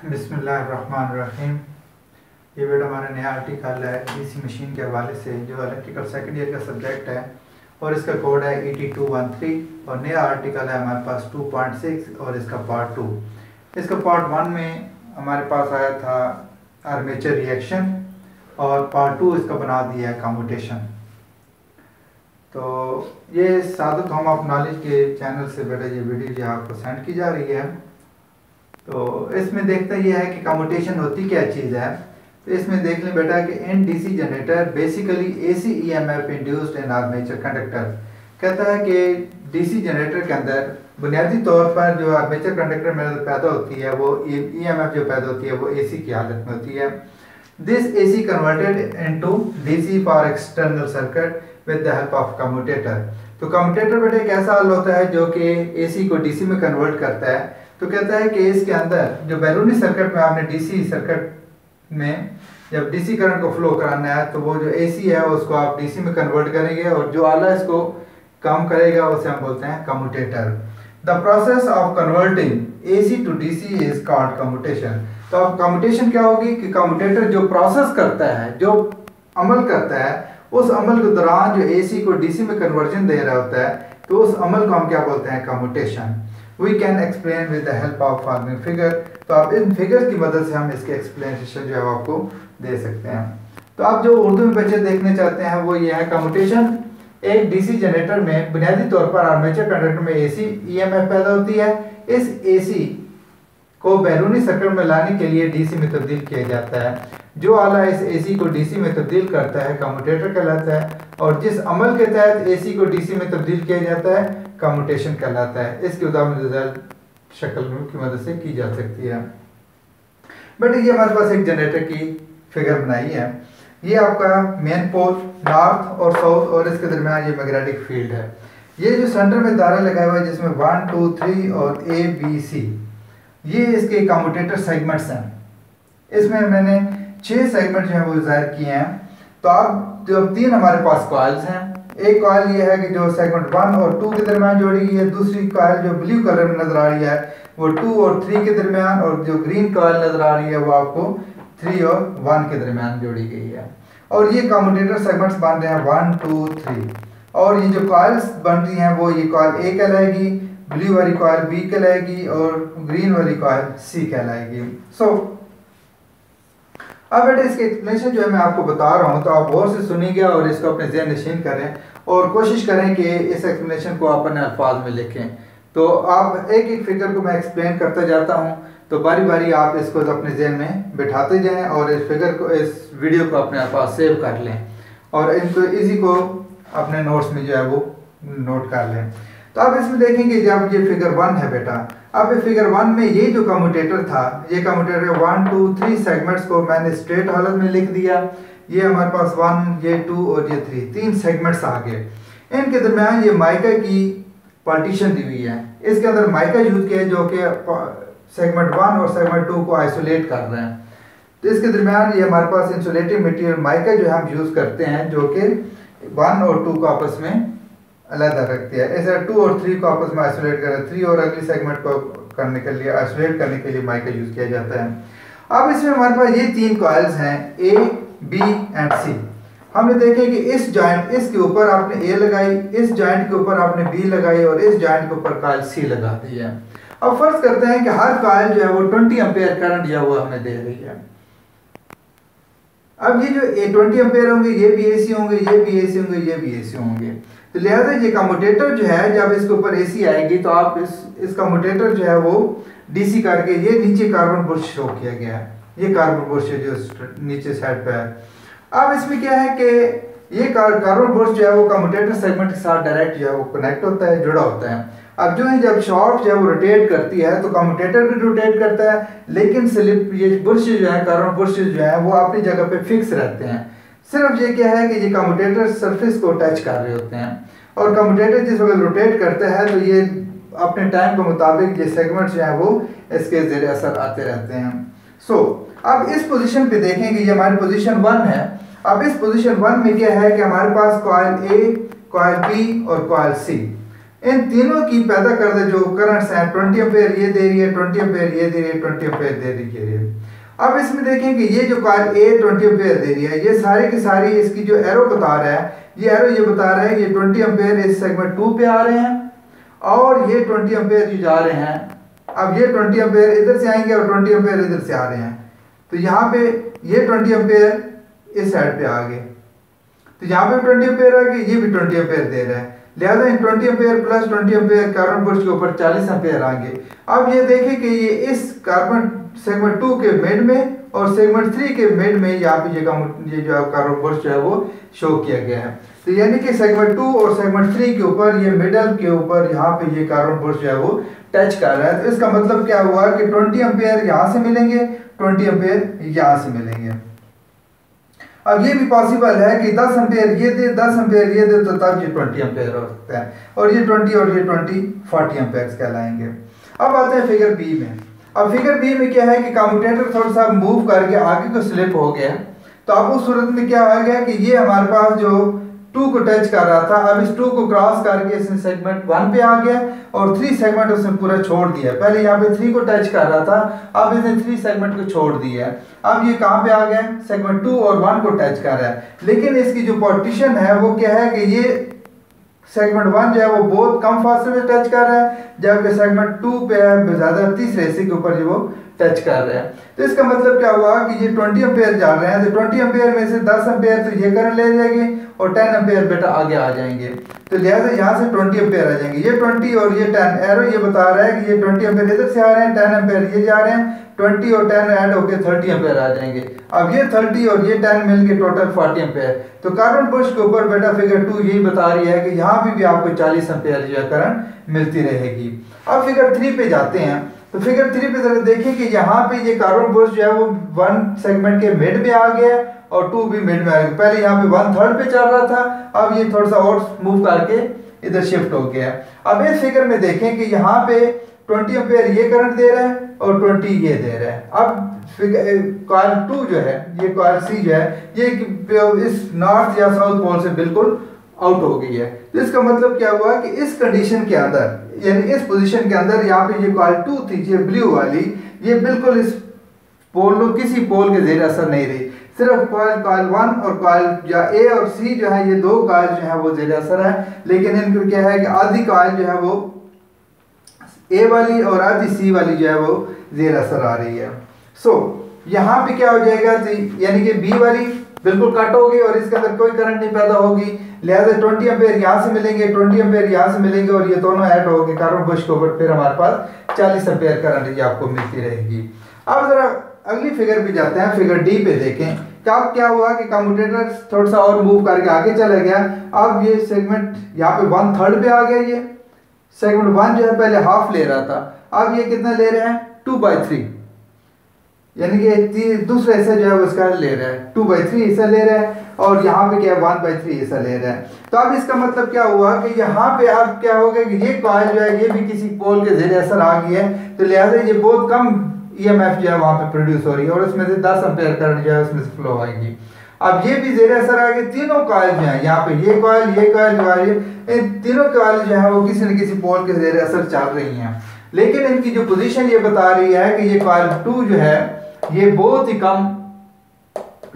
बिस्मिल्लाहिर्रहमानिर्रहीम। ये बेटा हमारा नया आर्टिकल है डीसी मशीन के हवाले से, जो इलेक्ट्रिकल सेकंड ईयर का सब्जेक्ट है और इसका कोड है 8213 और नया आर्टिकल है हमारे पास 2.6 और इसका पार्ट 2। इसका पार्ट 1 में हमारे पास आया था आर्मेचर रिएक्शन और पार्ट 2 इसका बना दिया है कम्यूटेशन। तो ये सादत होम ऑफ नॉलेज के चैनल से बेटा ये वीडियो आपको सेंड की जा रही है। तो इसमें देखते ये है कि कम्यूटेशन होती क्या चीज़ है। तो इसमें देख लें बेटा कि in DC generator basically AC EMF induced in armature conductor. कहता है कि डीसी जनरेटर के अंदर बुनियादी तौर पर जो आर्मेचर कंडक्टर में पैदा होती है वो ईएमएफ जो पैदा होती है वो एसी की हालत में होती है। This AC converted into DC for external circuit with the help of commutator. तो कम्यूटेटर बेटा एक ऐसा हल होता है जो कि एसी को डीसी में कन्वर्ट करता है। तो कहता है कि इसके अंदर जो बैरूनी सर्किट में आपने डीसी सर्किट में जब डीसी करंट को फ्लो कराना है तो वो जो एसी है उसको आप डीसी में कन्वर्ट करेंगे और जो आला इसको काम करेगा उसे हम बोलते हैं commutator. The process of converting AC to DC is called commutation. तो अब कम्यूटेशन क्या होगी कि कम्यूटेटर जो प्रोसेस करता है, जो अमल करता है, उस अमल के दौरान जो एसी को डीसी में कन्वर्जन दे रहा होता है तो उस अमल को हम क्या बोलते हैं commutation. We can explain with the help of following figure। तो आप इन फिगर की मदद से हम इसके एक्सप्लेनेशन जो है आपको दे सकते हैं। तो आप जो उर्दू में बच्चे देखने चाहते हैं वो ये है कम्यूटेशन। एक डीसी जनरेटर में बुनियादी तौर पर आर्मेचर कंडक्टर में एसी ईएमएफ पैदा होती है। इस एसी को बैरूनी सर्किट में लाने के लिए डीसी में तब्दील किया जाता है। जो आला इस एसी को डीसी में तब्दील करता है कम्यूटेटर कहलाता है और जिस अमल के तहत एसी को डीसी में तब्दील किया जाता है कम्यूटेशन कहलाता है। इसकी उदाहरण शक्ल की मदद से की जा सकती है। बट ये हमारे पास एक जनरेटर की फिगर बनाई है। ये आपका मेन पोल नॉर्थ और साउथ और इसके दरमियान ये मैग्नेटिक फील्ड है। ये जो सेंटर में दायरा लगाया हुआ है जिसमें 1 2 3 और ए बी सी ये इसके कम्यूटेटर सेगमेंट्स हैं। इसमें मैंने 6 सेगमेंट जो है वो जाहिर किए हैं। तो अब जो 3 हमारे पास कॉइल्स हैं। एक कॉइल ये है कि जो सेगमेंट 1 और 2 के दरमियान जोड़ी गई है। दूसरी कॉइल जो ब्लू कलर में नजर आ रही है वो 2 और 3 के दरमियान और जो ग्रीन कॉइल नजर आ रही है वो आपको 3 और 1 के दरमियान जोड़ी गई है। और ये कम्यूटेटर सेगमेंट्स बन रहे हैं 1 2 3 और ये जो कॉइल्स बन रही हैं वो ये कॉइल ए कहलाएगी, ब्लू वाली कॉइल बी कहलाएगी और ग्रीन वाली कॉइल सी कहलाएगी। अब बेटा इसके एक्सप्लेनेशन जो है मैं आपको बता रहा हूँ तो आप गौर से सुनिएगा और इसको अपने ज़हन नशीन करें और कोशिश करें कि इस एक्सप्लेनेशन को आप अपने अल्फाज में लिखें। तो आप एक एक फिगर को मैं एक्सप्लेन करता जाता हूँ तो बारी बारी आप इसको अपने ज़हन में बिठाते जाएं और इस फिगर को, इस वीडियो को अपने पास सेव कर लें और इनको इसी को अपने नोट्स में जो है वो नोट कर लें। तो आप इसमें देखेंगे जब ये फिगर 1 है बेटा, अब फिगर 1 में ये जो कम्यूटेटर था, ये कम्यूटेटर 1 2 3 सेगमेंट्स को मैंने स्ट्रेट हालत में लिख दिया। ये हमारे पास 1 ये 2 और ये 3 सेगमेंट्स आ गए। इनके दरमियान ये माइका की पार्टीशन दी हुई है। इसके अंदर माइका यूज किया जो कि सेगमेंट 1 और सेगमेंट 2 को आइसोलेट कर रहे हैं। तो इसके दरमियान ये हमारे पास इंसुलेटिंग मटेरियल माइका जो हम यूज करते हैं जो कि 1 और 2 को आपस में अलग रखती है। ऐसे 2 और 3 को आपस में आइसोलेट करें, 3 और अगली सेगमेंट को करने के लिए आइसोलेट करने के लिए माइका यूज किया जाता है। अब इसमें हमारे पास ये 3 कॉइल्स हैं ए बी एंड सी। हमने देखे कि इस जॉइंट इसके ऊपर आपने ए लगाई, इस जॉइंट के ऊपर आपने बी लगाई और इस जॉइंट के ऊपर कॉइल सी लगा दी है। अब फर्ज करते हैं कि हर कॉइल जो है वो 20 एम्पेयर करंट जो है वो हमें दे रही है। अब ये जो 20 एम्पेयर होंगे ये भी एसी होंगे, ये भी एसी होंगे, ये भी एसी होंगे। तो लिहाजा ये कम्यूटेटर जो है जब इसके ऊपर एसी आएगी तो आप इस कम्यूटेटर जो है वो डीसी करके ये नीचे कार्बन बुश शो किया गया है। ये कार्बन बुश है जो नीचे साइड पे है। अब इसमें क्या है कि ये कार्बन बुश जो है वो कम्यूटेटर सेगमेंट के साथ डायरेक्ट जो है वो कनेक्ट होता है, जुड़ा होता है। अब जो है जब शॉर्ट जो है वो रोटेट करती है तो कम्यूटेटर भी रोटेट करता है, लेकिन स्लिप ये बुश जो है कार्बन बुश जो है वो अपनी जगह पे फिक्स रहते हैं। सिर्फ ये क्या है कि ये कम्यूटेटर सरफेस को टच कर रहे होते हैं और कम्यूटेटर जिस वक्त रोटेट करता है तो ये अपने टाइम के मुताबिक ये सेगमेंट जो है वो इसके ज़ेरे असर आते रहते हैं। अब इस पोजीशन पे देखेंगे ये हमारी पोजीशन 1 है। अब इस पोजीशन 1 में क्या है कि हमारे पास कॉइल ए, कॉइल बी और कॉइल सी। इन तीनों की पैदा करते जो करंट्स हैं 20 एम्पेयर ये दे रही है, 20 एम्पेयर ये दे रही है, 20 एम्पेयर दे रही है। अब इसमें देखें कि ये जो कॉइल ए 20 एम्पेयर दे रही है, ये सारी की सारी इसकी जो एरो बता रहा है, ये एरो ये बता रहा है ये 20 एम्पेयर इस सेगमेंट 2 पे आ रहे हैं और ये 20 एम्पेयर जो जा रहे हैं, अब ये 20 एम्पेयर इधर से आएंगे और 20 एम्पेयर इधर से आ रहे हैं। तो यहाँ पे ये 20 एम्पेयर इस साइड पे आ गए, तो यहाँ पे 20 एम्पेयर आ गए, ये भी 20 एम्पेयर दे रहा है, लिहाजा इन 20 ampere plus 20 ampere carbon Bush के ऊपर 40 एम्पेयर आएंगे। अब ये देखें कि ये इस कार्बन सेगमेंट 2 के मिड में और सेगमेंट 3 के मिड में यहाँ पे ये जो कार्बन बुश जो है वो शो किया गया है। तो यानी कि सेगमेंट 2 और सेगमेंट 3 के ऊपर ये मिडल के ऊपर यहाँ पे ये कार्बन बुश जो है वो टच कर रहा है। तो इसका मतलब क्या हुआ कि 20 एम्पेयर यहाँ से मिलेंगे, 20 एम्पेयर यहाँ से मिलेंगे। अब ये भी पॉसिबल है कि 10 एम्पेयर ये दे, 10 एम्पेयर ये दे, तो तब ये 20 एम्पेयर हो सकता है और ये 20 और ये 20 40 एम्पेयर कहलाएंगे। अब आते हैं फिगर बी में। अब फिगर बी में क्या है कि कम्यूटेटर थोड़ा सा मूव करके आगे को स्लिप हो गया, तो अब उस सूरत में क्या हो गया कि ये हमारे पास जो 2 को टच कर रहा था, अब इस 2 को क्रॉस करके इसने सेगमेंट 1 पे आ गया और 3 सेगमेंट उसने पूरा छोड़ दिया। पहले यहाँ पे 3 को टच कर रहा था, अब इसने 3 सेगमेंट को छोड़ दिया है। अब ये कहाँ पे आ गया, सेगमेंट 2 और 1 को टच कर रहा है, लेकिन इसकी जो पार्टीशन है वो क्या है कि ये सेगमेंट 1 जो है वो बहुत कम फासले में टच कर रहा है, जबकि सेगमेंट 2 पे ज़्यादा तीसरे हिस्से के ऊपर जो वो टच कर रहे हैं। तो इसका मतलब क्या हुआ कि ये 20 एम्पेयर जा रहे हैं, तो 20 एम्पेयर में से 10 एम्पेयर तो ये करंट ले जाएगी और 10 एम्पेयर बेटा आगे आ जाएंगे, तो लिहाजा यहाँ से 20 एम्पेयर आ जाएंगे। ये 20 और ये 10 एरो ये बता रहा है कि ये 20 एम्पेयर इधर से आ रहे हैं, 10 एम्पेयर ये जा रहे हैं, 20 और 10 ऐड होकर 30 एम्पेयर आ जाएंगे। अब ये 30 और ये 10 मिलके टोटल 40 एम्पेयर। तो कार्बन बुश के ऊपर बेटा फिगर 2 यही बता रही है कि यहाँ भी आपको 40 एम्पेयर जो है करंट मिलती रहेगी। अब फिगर 3 पे जाते हैं, तो फिगर 3 पे जरा देखिए कि यहाँ पे ये कार्बन बुश जो है वो 1 सेगमेंट के मिड में आ गया और 2 भी मिड में आ गया। पहले यहाँ पे 1/3 पे चल रहा था, अब ये थोड़ा सा और मूव करके इधर शिफ्ट हो गया। अब इस फिगर में देखें कि यहाँ पे 20 एम्पेयर ये करंट दे रहा है और 20 ये दे रहा है। अब कॉइल 2 जो है, ये कॉइल सी जो है, ये इस नॉर्थ या साउथ पोल से बिल्कुल आउट हो गई है। तो इसका मतलब क्या हुआ कि इस कंडीशन के अंदर, यानी इस पोजीशन के अंदर यहाँ पे ये कॉइल 2 थी, ये ब्लू वाली, ये बिल्कुल इस पोल किसी पोल के ज़ेर असर नहीं रही। सिर्फ कॉइल 1 और कॉइल या ए और सी जो है, ये 2 कॉइल जो है वो ज़ेर असर है, लेकिन इनको क्या है कि आधी कॉइल जो है वो ए वाली और आधी सी वाली जो है वो ज़ेर असर आ रही है। सो यहाँ पे क्या हो जाएगा, यानी कि बी वाली बिल्कुल कट होगी और इसके अंदर कोई करंट नहीं पैदा होगी, लिहाजा 20 एम्पेयर यहाँ से मिलेंगे, 20 एम्पेयर यहाँ से मिलेंगे और ये दोनों ऐड होंगे कार्बन बुश के ऊपर, फिर हमारे पास 40 एम्पेयर करंट ये आपको मिलती रहेगी। अब जरा अगली फिगर पे जाते हैं, फिगर डी पे देखें क्या हुआ कि कम्यूटेटर थोड़ा सा और मूव करके आगे चला गया। अब ये सेगमेंट यहाँ पे 1/3 पे आ गया, ये सेगमेंट 1 जो है पहले हाफ ले रहा था, अब ये कितना ले रहे हैं 2/3, यानी कि दूसरा हिस्सा जो है उसका ले रहा है, 2/3 हिस्सा ले रहा है और यहाँ पे क्या है 1/3 हिस्सा ले रहा है। तो अब इसका मतलब क्या हुआ कि यहाँ पे अब क्या होगा कि ये कॉइल जो है ये भी किसी पोल के ज़ेरे असर आ गई है, तो लिहाजा ये बहुत कम EMF जो है वहाँ पे प्रोड्यूस हो रही है और उसमें से 10 एम्पेयर करंट जो है उसमें से फ्लो आएगी। अब ये भी ज़ेरे असर आ गए, तीनों कॉइल जो है यहाँ पे ये कॉइल इन तीनों कॉइल जो है वो किसी न किसी पोल के ज़ेरे असर चल रही हैं, लेकिन इनकी जो पोजीशन ये बता रही है कि ये कॉइल 2 जो है ये बहुत ही कम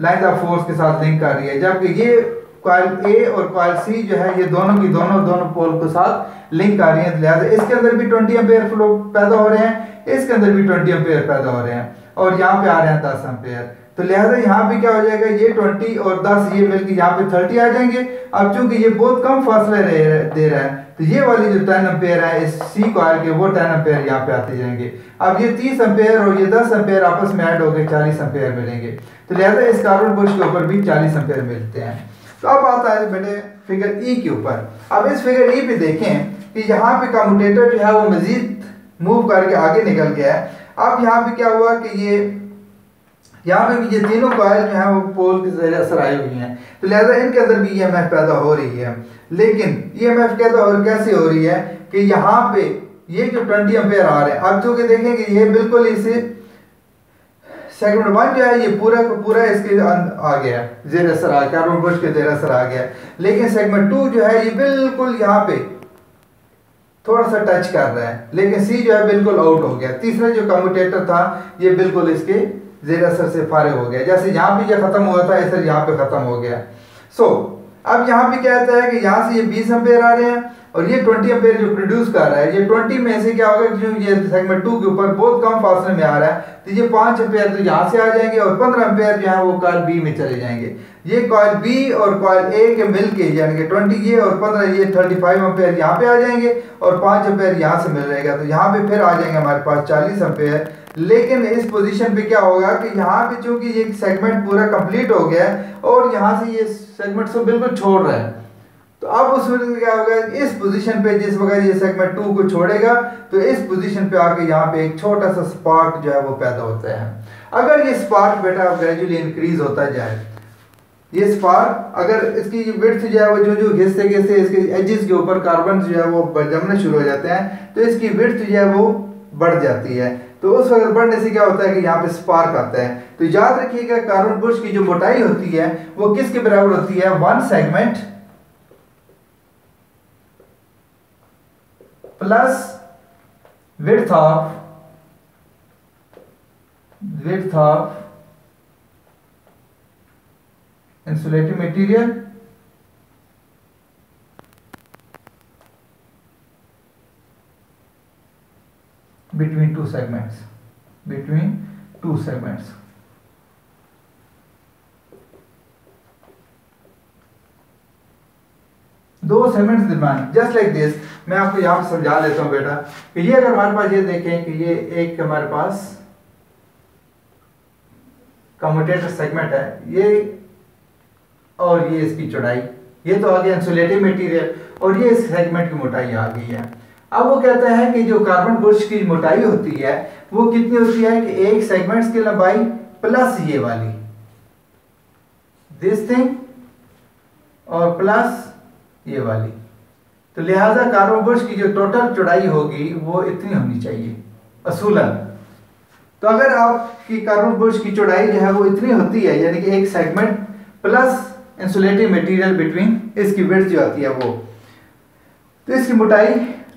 लाइन ऑफ फोर्स के साथ लिंक कर रही है, जबकि ये कॉइल ए और कॉइल सी जो है ये दोनों की दोनों पोल के साथ लिंक कर रही है। लिहाजा इसके अंदर भी 20 एम्पेयर फ्लो पैदा हो रहे हैं, इसके अंदर भी 20 एम्पेयर पैदा हो रहे हैं और यहाँ पे आ रहे हैं 10 एम्पेयर। तो लिहाजा यहाँ पे क्या हो जाएगा, ये 20 और 10 ये मिलकर यहाँ पे 30 आ जाएंगे। अब चूंकि ये बहुत कम फासले दे रहा है, तो ये वाली जो 10 एम्पेयर है इस सी कॉइल के, वो 10 एम्पेयर यहाँ पे आते जाएंगे। अब ये 30 एम्पेयर और ये 10 एम्पेयर आपस में ऐड हो गए 40 एम्पेयर मिलेंगे, तो लिहाजा इस कार्बन बुश के ऊपर भी 40 एम्पेयर मिलते हैं। तो अब आता है बेटे फिगर ई के ऊपर। अब इस फिगर ई पे देखें कि यहाँ पे कम्यूटेटर जो है वो मजीद मूव करके आगे निकल गया है। अब यहाँ पे क्या हुआ कि ये यहाँ पे भी ये तीनों कॉइल जो है वो पोल के ज़रिए असर आई हुई हैं, तो लिहाजा इनके अंदर भी EMF पैदा हो रही है। लेकिन EMF कैसे हो रही है कि यहाँ पे ये जो 20 एम्पेयर आ रहे हैं, अब चूंकि देखेंगे ये बिल्कुल इसे सेगमेंट 1 जो है ये पूरा का पूरा इसके आ गया, ज़ेर असर आ गया, कार्बन बुश के ज़ेर असर आ गया, लेकिन सेगमेंट 2 जो है ये बिल्कुल यहाँ पे थोड़ा सा टच कर रहा है, लेकिन सी जो है बिल्कुल आउट हो गया। तीसरा जो कम्यूटेटर था ये बिल्कुल इसके ज़ेर असर से फारिग हो गया। जैसे यहाँ पे ये ख़त्म हुआ था ऐसे यहाँ पे ख़त्म हो गया। अब यहाँ पे क्या होता है कि यहाँ से ये 20 एम्पेयर आ रहे हैं और ये 20 एम्पेयर जो प्रोड्यूस कर रहा है, ये 20 में से क्या होगा कि जो ये सेगमेंट 2 के ऊपर बहुत कम फासले में आ रहा है, तो ये 5 एम्पेयर तो यहाँ से आ जाएंगे और 15 एम्पेयर जो है वो कॉइल बी में चले जाएंगे। ये कॉइल बी और कॉइल ए के मिल के यानी कि 20 ये और 15 ये 35 एम्पेयर यहाँ पे आ जाएंगे और 5 एम्पेयर यहाँ से मिल रहेगा, तो यहाँ पे फिर आ जाएंगे हमारे पास 40 एम्पेयर। लेकिन इस पोजीशन पे क्या होगा कि यहाँ पे चूंकि ये सेगमेंट पूरा कंप्लीट हो गया है और यहाँ से ये सेगमेंट से बिल्कुल छोड़ रहा है, तो अब उस वक्त क्या होगा, इस पोजीशन पे जिस वक्त ये सेगमेंट 2 को छोड़ेगा तो इस पोजीशन पे आके यहाँ पे एक छोटा सा स्पार्क जो है वो पैदा होता है। अगर ये स्पार्क बेटा ग्रेजुअली इंक्रीज होता जाए, ये स्पार्क अगर इसकी विड्थ जो है वो जो घिसते घिसते इसके एजेस के ऊपर कार्बन जो है वो जमने शुरू हो जाते हैं, तो इसकी विड्थ जो है वो बढ़ जाती है। तो उस वक्त बढ़ने से क्या होता है कि यहाँ पे स्पार्क आता है। तो याद रखिएगा कार्बन बुश की जो मोटाई होती है वो किसके बराबर होती है, 1 segment plus width of insulating material between two segments, दो सेगमेंट्स दरमियान। जस्ट लाइक दिस, मैं आपको यहाँ पे समझा देता हूँ बेटा कि ये अगर हमारे पास ये देखें कि ये एक हमारे पास कम्यूटेटर सेगमेंट है, ये और ये इसकी चौड़ाई, ये तो आ गया इंसुलेटिंग मटेरियल और ये इस सेगमेंट की मोटाई आ गई है। अब वो कहता है कि जो कार्बन बुश की मोटाई होती है वो कितनी होती है कि एक सेगमेंट्स की लंबाई प्लस ये वाली दिस थिंग और प्लस ये वाली, तो लिहाजा कार्बन बुश की जो टोटल चौड़ाई होगी वो इतनी होनी चाहिए असूलन। तो अगर आपकी कार्बन बुश की चौड़ाई जो है वो इतनी होती है यानी कि एक segment plus insulating material between इसकी विड्थ जो आती है वो, तो इसकी मोटाई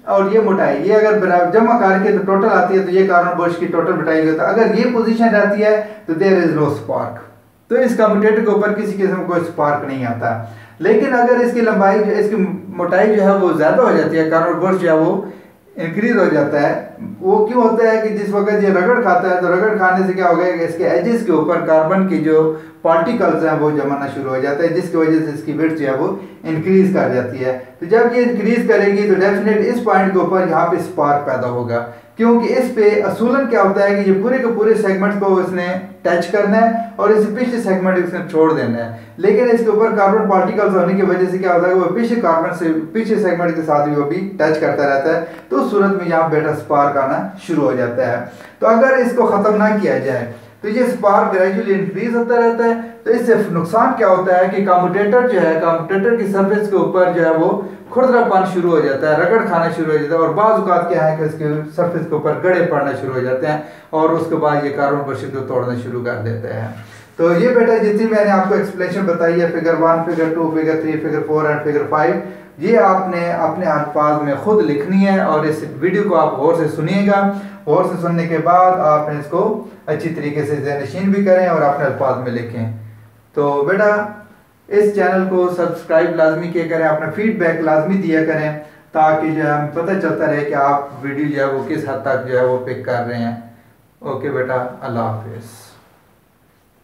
और ये मोटाई ये अगर बराबर जमा करके तो टोटल आती है, तो ये कार्बन बुश की टोटल मोटाई होता है। अगर ये पोजीशन रहती है तो देयर इज नो स्पार्क, तो इस कम्यूटेटर के ऊपर किसी किस्म का कोई स्पार्क नहीं आता। लेकिन अगर इसकी लंबाई जो इसकी मोटाई जो है वो ज़्यादा हो जाती है, कार्बन बुश जो है वो इंक्रीज हो जाता है, वो क्यों होता है कि जिस वक्त ये रगड़ खाता है तो रगड़ खाने से क्या होगा कि इसके एजेस के ऊपर कार्बन की जो पार्टिकल्स हैं वो जमाना शुरू हो जाता है, जिसकी वजह से इसकी विड्थ जो है वो इंक्रीज कर जाती है। तो जब ये इंक्रीज करेगी तो डेफिनेट इस पॉइंट के ऊपर यहाँ पे स्पार्क पैदा होगा, क्योंकि इस पे असूलन क्या होता है कि ये पूरे के पूरे सेगमेंट को इसने टच करना है और इस पिछले सेगमेंट इसने छोड़ देना है। लेकिन इसके ऊपर कार्बन पार्टिकल्स होने की वजह से क्या होता है वो पिछले कार्बन से पिछले सेगमेंट के साथ भी वो भी टच करता रहता है, तो उस सूरत में यहाँ बेटा स्पार्क आना शुरू हो जाता है। तो अगर इसको ख़त्म ना किया जाए तो ये स्पार्क ग्रेजुअली इंक्रीज होता रहता है। तो इससे नुकसान क्या होता है कि कम्यूटेटर जो है, कम्यूटेटर की सरफेस के ऊपर जो है वो खुरदरापन शुरू हो जाता है, रगड़ खाना शुरू हो जाता है और बाज़ औक़ात क्या है कि इसके सरफेस के ऊपर गड़े पड़ना शुरू हो जाते हैं और उसके बाद ये कार्बन बुश को तोड़ना शुरू कर देते हैं। तो ये बेटा जितनी मैंने आपको एक्सप्लेनेशन बताई है figure 1, figure 2, figure 3, figure 4 and figure 5, ये आपने अपने अल्फाज में खुद लिखनी है और इस वीडियो को आप गौर से सुनिएगा। गौर से सुनने के बाद आपने इसको अच्छी तरीके से ज़हनशीन भी करें और अपने अल्फाज में लिखें। तो बेटा इस चैनल को सब्सक्राइब लाजमी किया करें, अपना फीडबैक लाजमी दिया करें ताकि जो है हमें पता चलता रहे कि आप वीडियो जो है वो किस हद तक जो है वो पिक कर रहे हैं। ओके बेटा, अल्लाह हाफिज़।